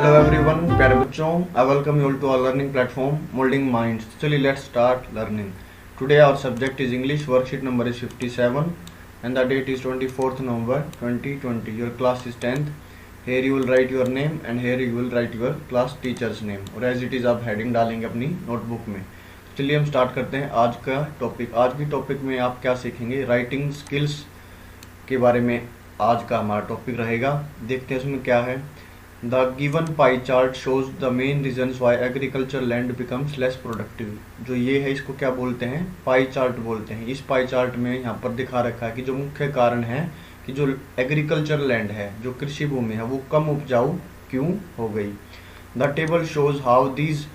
Hello everyone, प्यारे बच्चों, I welcome you all to our learning platform moulding minds. चलिए let's start learning. Today our subject is English. Worksheet number is 57 and the date is 24th November 2020. Your class is 10th. Here you will write your name and here you will write your class teacher's name और as it is आप heading डालेंगे अपनी notebook में। चलिए हम start करते हैं आज का टॉपिक। आज की टॉपिक में आप क्या सीखेंगे, राइटिंग स्किल्स के बारे में आज का हमारा टॉपिक रहेगा। देखते हैं उसमें क्या है। The given pie chart shows the main reasons why agriculture land becomes less productive। जो ये है इसको क्या बोलते हैं, पाई चार्ट बोलते हैं। इस पाई चार्ट में यहाँ पर दिखा रखा है कि जो मुख्य कारण है कि जो एग्रीकल्चर लैंड है, जो कृषि भूमि है, वो कम उपजाऊ क्यों हो गई। The table shows how these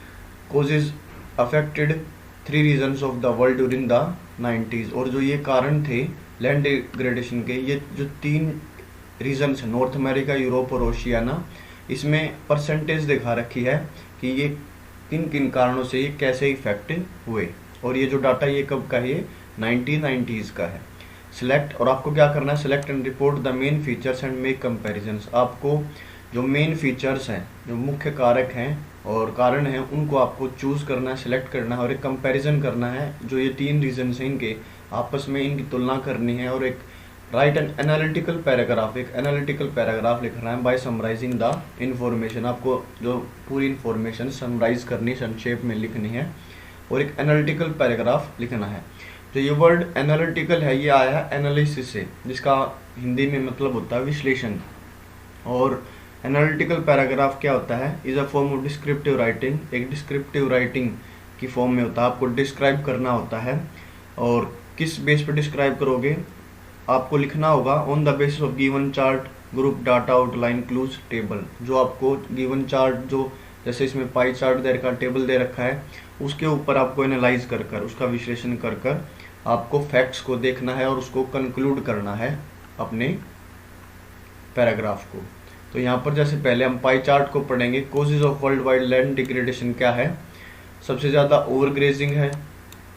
causes affected 3 regions of the world during the 90s। और जो ये कारण थे लैंड डिग्रेडेशन के, ये जो 3 रीजन्स है, नॉर्थ अमेरिका, यूरोप और ओशियाना, इसमें परसेंटेज दिखा रखी है कि ये किन किन कारणों से ये कैसे इफेक्ट हुए। और ये जो डाटा ये कब का है, ये 1990s का है। सिलेक्ट, और आपको क्या करना है, select and report the main features and make comparisons. आपको जो मेन फीचर्स हैं, जो मुख्य कारक हैं और कारण हैं, उनको आपको चूज करना है, सिलेक्ट करना है और एक कंपैरिजन करना है। जो ये 3 रीजन हैं इनके आपस में इनकी तुलना करनी है और एक राइट एन एनालिटिकल पैराग्राफ, एक एनालिटिकल पैराग्राफ लिखना है बाय समराइजिंग द इंफॉर्मेशन। आपको जो पूरी इंफॉर्मेशन समराइज करनी, संक्षेप में लिखनी है और एक एनालिटिकल पैराग्राफ लिखना है। जो ये वर्ड एनालिटिकल है, ये आया है एनालिसिस से, जिसका हिंदी में मतलब होता है विश्लेषण। और एनालिटिकल पैराग्राफ क्या होता है, is a form of descriptive writing. एक डिस्क्रिप्टिव राइटिंग की फॉर्म में होता है, आपको डिस्क्राइब करना होता है। और किस बेस पे डिस्क्राइब करोगे, आपको लिखना होगा on the basis of given chart, group data, outline, clues, table. जो आपको गिवन चार्ट, जो जैसे इसमें पाई चार्ट दे रखा, टेबल दे रखा है, उसके ऊपर आपको एनालाइज कर कर, उसका विश्लेषण कर कर आपको फैक्ट्स को देखना है और उसको कंक्लूड करना है अपने पैराग्राफ को। तो यहाँ पर जैसे पहले हम पाई चार्ट को पढ़ेंगे। Causes of world wide land degradation क्या है, सबसे ज़्यादा ओवरग्रेजिंग है,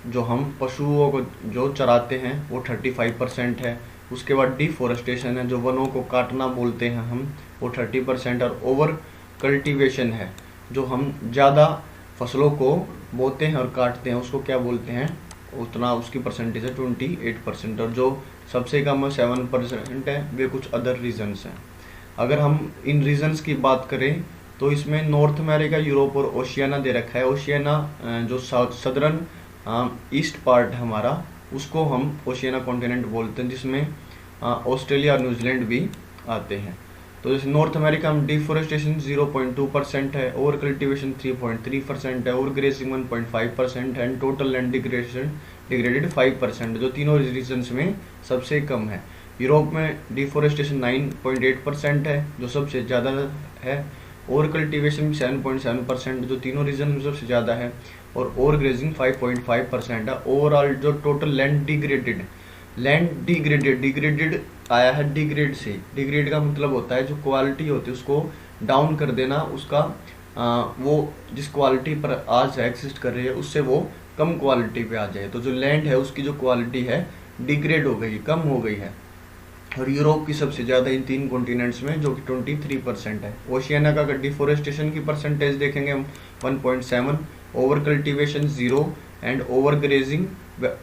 जो हम पशुओं को जो चराते हैं वो 35% है। उसके बाद डिफोरेस्टेशन है, जो वनों को काटना बोलते हैं हम, वो 30%। और ओवर कल्टीवेशन है, जो हम ज़्यादा फसलों को बोते हैं और काटते हैं, उसको क्या बोलते हैं, उतना उसकी परसेंटेज है 28%। और जो सबसे कम है 7% है, वे कुछ अदर रीजन्स हैं। अगर हम इन रीजन्स की बात करें तो इसमें नॉर्थ अमेरिका, यूरोप और ओशियाना दे रखा है। ओशियाना जो सदर्न ईस्ट पार्ट है हमारा, उसको हम ओशियाना कॉन्टिनेंट बोलते हैं, जिसमें ऑस्ट्रेलिया और न्यूजीलैंड भी आते हैं। तो जैसे नॉर्थ अमेरिका में डिफोरेस्टेशन 0.2% है, ओवर कल्टीवेशन 3.3% है, ओवर ग्रेजिंग 1.5% है, एंड टोटल लैंड डिग्रेडेड 5%, जो तीनों रीजन्स में सबसे कम है। यूरोप में डिफोरेस्टेशन 9.8% है, जो सबसे ज़्यादा है। ओवर कल्टीवेशन 7.7%, जो तीनों रीजन में सबसे ज़्यादा है। और ओवर ग्रेजिंग 5.5% है। ओवरऑल जो टोटल लैंड डिग्रेडेड आया है डिग्रेड से। डिग्रेड का मतलब होता है जो क्वालिटी होती है उसको डाउन कर देना, उसका वो जिस क्वालिटी पर आज एग्जिस्ट कर रही है उससे वो कम क्वालिटी पे आ जाए। तो जो लैंड है उसकी जो क्वालिटी है डिग्रेड हो गई, कम हो गई है। और यूरोप की सबसे ज़्यादा इन 3 कॉन्टिनेंट्स में, जो कि 23% है। ओशियाना का अगर डिफोरेस्टेशन की परसेंटेज देखेंगे हम 1.7, over cultivation 0 and over grazing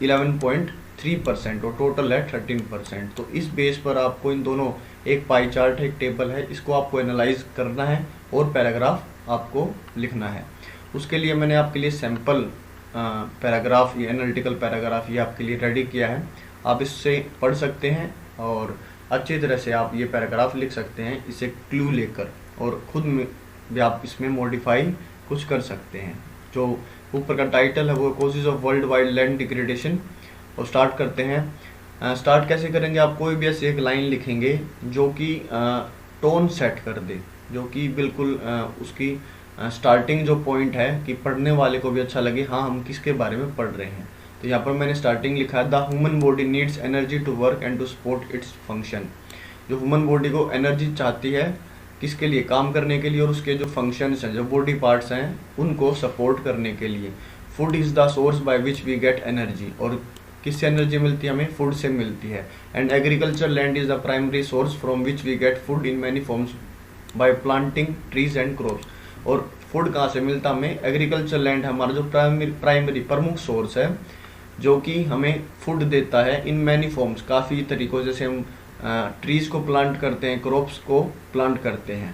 11.3% और टोटल है 13%। तो इस बेस पर आपको इन दोनों, एक पाई चार्ट है, एक टेबल है, इसको आपको एनालाइज करना है और पैराग्राफ आपको लिखना है। उसके लिए मैंने आपके लिए सैम्पल पैराग्राफ, ये एनालिटिकल पैराग्राफ ये आपके लिए रेडी किया है। आप इससे पढ़ सकते हैं और अच्छी तरह से आप ये पैराग्राफ लिख सकते हैं, इसे क्लू लेकर, और खुद में भी आप इसमें मॉडिफाई कुछ कर सकते हैं। जो ऊपर का टाइटल है वो causes of world wide land degradation. और स्टार्ट करते हैं। स्टार्ट कैसे करेंगे, आप कोई भी ऐसी एक लाइन लिखेंगे जो कि टोन सेट कर दे, जो कि बिल्कुल उसकी स्टार्टिंग जो पॉइंट है कि पढ़ने वाले को भी अच्छा लगे, हाँ हम किसके बारे में पढ़ रहे हैं। तो यहाँ पर मैंने स्टार्टिंग लिखा है, the human body needs energy to work and to support its function. जो ह्यूमन बॉडी को एनर्जी चाहती है, किसके लिए, काम करने के लिए, और उसके जो फंक्शंस हैं, जो बॉडी पार्ट्स हैं, उनको सपोर्ट करने के लिए। Food is the source by which we get energy, और किससे एनर्जी मिलती है, हमें फूड से मिलती है। And agriculture land is the primary source from which we get food in many forms by planting trees and crops. और food कहाँ से मिलता हमें? एग्रीकल्चर लैंड हमारा जो प्राइमरी प्रमुख सोर्स है जो कि हमें फूड देता है इन मैनी फॉर्म्स, काफ़ी तरीकों, जैसे हम ट्रीज को प्लांट करते हैं, क्रॉप्स को प्लांट करते हैं।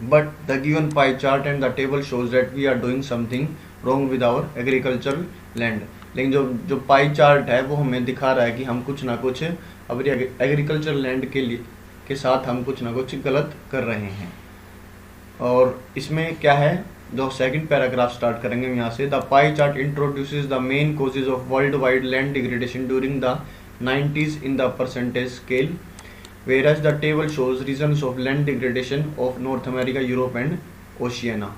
But the given pie chart and the table shows that we are doing something wrong with our agricultural land. लेकिन जो पाई चार्ट है वो हमें दिखा रहा है कि हम कुछ ना कुछ अपनी एग्रीकल्चर लैंड के साथ हम कुछ ना कुछ गलत कर रहे हैं। और इसमें क्या है, जो सेकंड पैराग्राफ स्टार्ट करेंगे हम यहाँ से। The pie chart introduces the main causes of world wide land degradation during the 90s in the percentage scale, whereas the table shows reasons of land degradation of North America, Europe and Oceania।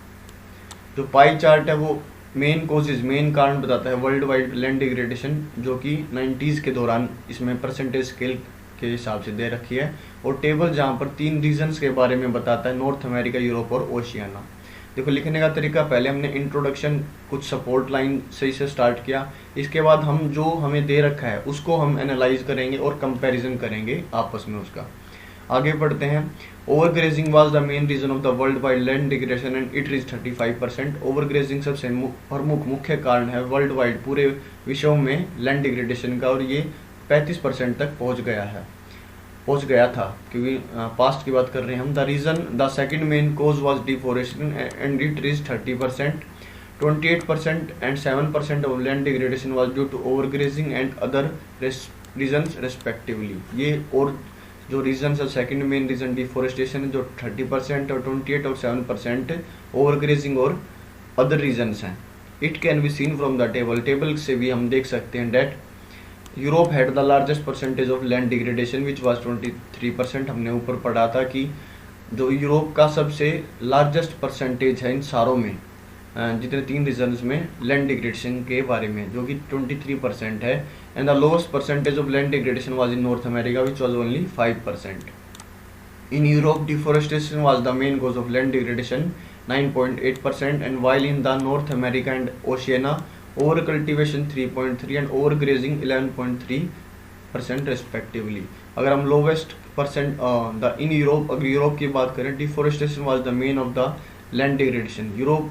जो pie chart है वो main causes, main कारण बताता है world wide land degradation, जो कि 90s के दौरान इसमें परसेंटेज स्केल के हिसाब से दे रखी है। और टेबल जहाँ पर 3 रीजन्स के बारे में बताता है, नॉर्थ अमेरिका, यूरोप और ओशियाना। देखो लिखने का तरीका, पहले हमने इंट्रोडक्शन कुछ सपोर्ट लाइन से इसे स्टार्ट किया, इसके बाद हम जो हमें दे रखा है उसको हम एनालाइज करेंगे और कंपैरिजन करेंगे आपस में उसका। आगे बढ़ते हैं। Over grazing was the main reason of the world wide land degradation and it reaches 35%। Over grazing सबसे प्रमुख मुख्य कारण है वर्ल्ड वाइड, पूरे विश्व में लैंड डिग्रेडेशन का, और ये 35% तक पहुँच गया था, क्योंकि पास्ट की बात कर रहे हैं हम। The second main cause was deforestation and it reaches 30%। 28% and 7% of land degradation was due to overgrazing and other reasons respectively. ये और जो रीजन्स है, सेकंड मेन रीजन डिफोरेस्टेशन जो 30% और 28 और 7% ओवरग्रेजिंग और अदर रीजन्स हैं। It can be seen from the table से भी हम देख सकते हैं that Europe had the largest percentage of land degradation which was 23%। हमने ऊपर पढ़ा था कि जो यूरोप का सबसे लार्जेस्ट परसेंटेज है इन सारों में, जितने 3 रीजन्स में लैंड डिग्रेडेशन के बारे में, जो कि 23% है। And the lowest percentage of land degradation was in North America which was only 5%। In Europe deforestation was the main cause of land degradation 9.8%, and while in the north America and Oceania over cultivation 3.3 and over grazing 11.3% respectively. अगर हम lowest percent in Europe, अगर Europe की बात करें, deforestation was the main of the land degradation. Europe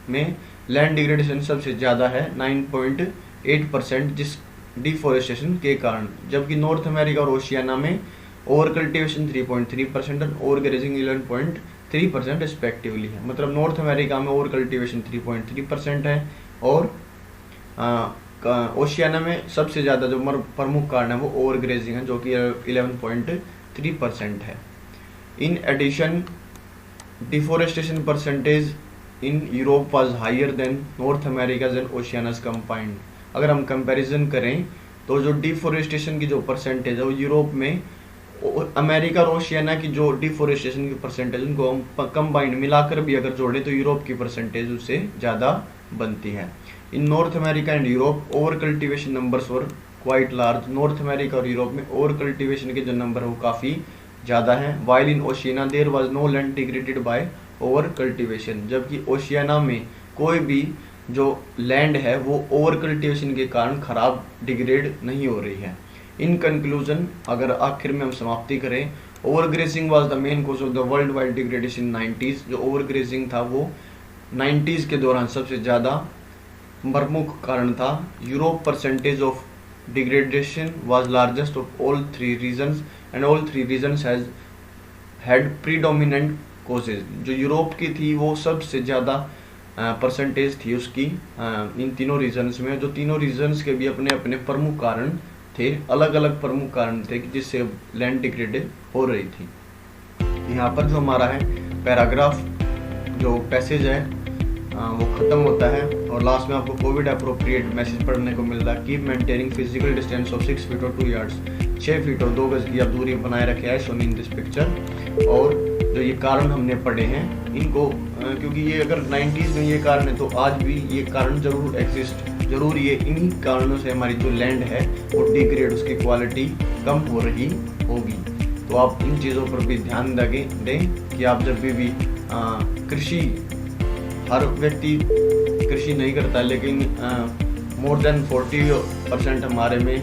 में land degradation सबसे ज़्यादा है 9.8%, जिस डिफोरेस्टेशन के कारण, जबकि नॉर्थ अमेरिका और ओशियाना में ओवर कल्टिवेशन 3.3% और ओवर ग्रेजिंग 11.3% रेस्पेक्टिवली है। मतलब नॉर्थ अमेरिका में ओवर कल्टिवेशन 3.3% है और ओशियाना में सबसे ज़्यादा जो प्रमुख कारण है वो ओवर ग्रेजिंग है, जो कि 11.3% है। In addition deforestation percentage in Europe was higher than North America and Oceania's combined. अगर हम कंपैरिजन करें तो जो डिफोरेस्टेशन की जो परसेंटेज है वो यूरोप में, अमेरिका और ओशियाना की जो डिफोरेस्टेशन की परसेंटेज, उनको हम कंबाइंड मिलाकर भी अगर जोड़ें तो यूरोप की परसेंटेज उससे ज़्यादा बनती है। In North America and Europe over cultivation numbers were quite large. North America और यूरोप में ओवर कल्टिवेशन के जो नंबर है वो काफ़ी ज़्यादा हैं। While in Oceania there was no land degraded by over cultivation, जबकि ओशियाना में कोई भी जो लैंड है वो ओवर कल्टिवेशन के कारण खराब डिग्रेड नहीं हो रही है। इन कंक्लूजन, अगर आखिर में हम समाप्ति करें, over grazing was the main cause of the world wide degradation 90s। जो ओवर ग्रेजिंग था वो 90s के दौरान सबसे ज़्यादा प्रमुख कारण था। Europe percentage of degradation was largest of all 3 reasons and all 3 reasons had predominant causes. जो यूरोप की थी वो सबसे ज़्यादा परसेंटेज थी उसकी इन तीनों रीजन्स में। जो तीनों रीजन्स के भी अपने अपने प्रमुख कारण थे, अलग अलग प्रमुख कारण थे कि जिससे लैंड डिग्रेडेड हो रही थी। यहाँ पर जो हमारा है पैराग्राफ, जो पैसेज है वो ख़त्म होता है और लास्ट में आपको कोविड अप्रोप्रिएट मैसेज पढ़ने को मिलता है। Keep maintaining physical distance of 6 feet और 2 यार्ड्स। 6 फीट और 2 गज की आप दूरी बनाए रखे है शोन इन दिस पिक्चर। और जो ये कारण हमने पढ़े हैं इनको, क्योंकि ये अगर 90s में ये कारण है तो आज भी ये कारण जरूर एग्जिस्ट, जरूर ये इन्हीं कारणों से हमारी जो लैंड है वो डिग्रेड, उसकी क्वालिटी कम हो रही होगी। तो आप इन चीज़ों पर भी ध्यान दें कि आप जब भी कृषि, हर व्यक्ति कृषि नहीं करता, लेकिन मोर देन 40% हमारे में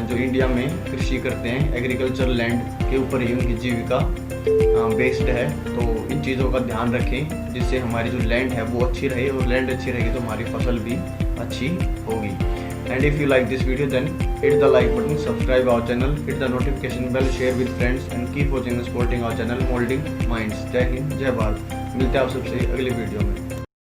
जो इंडिया में कृषि करते हैं, एग्रीकल्चर लैंड के ऊपर ही उनकी जीविका बेस्ड है। तो इन चीज़ों का ध्यान रखें जिससे हमारी जो लैंड है वो अच्छी रहे, और लैंड अच्छी रहेगी तो हमारी फसल भी अच्छी होगी। And if you like this video then hit the like button, subscribe our channel, hit the notification bell, share with friends and keep watching supporting our channel moulding minds. जय हिंद, जय भारत। मिलते हैं आप सबसे अगले वीडियो में।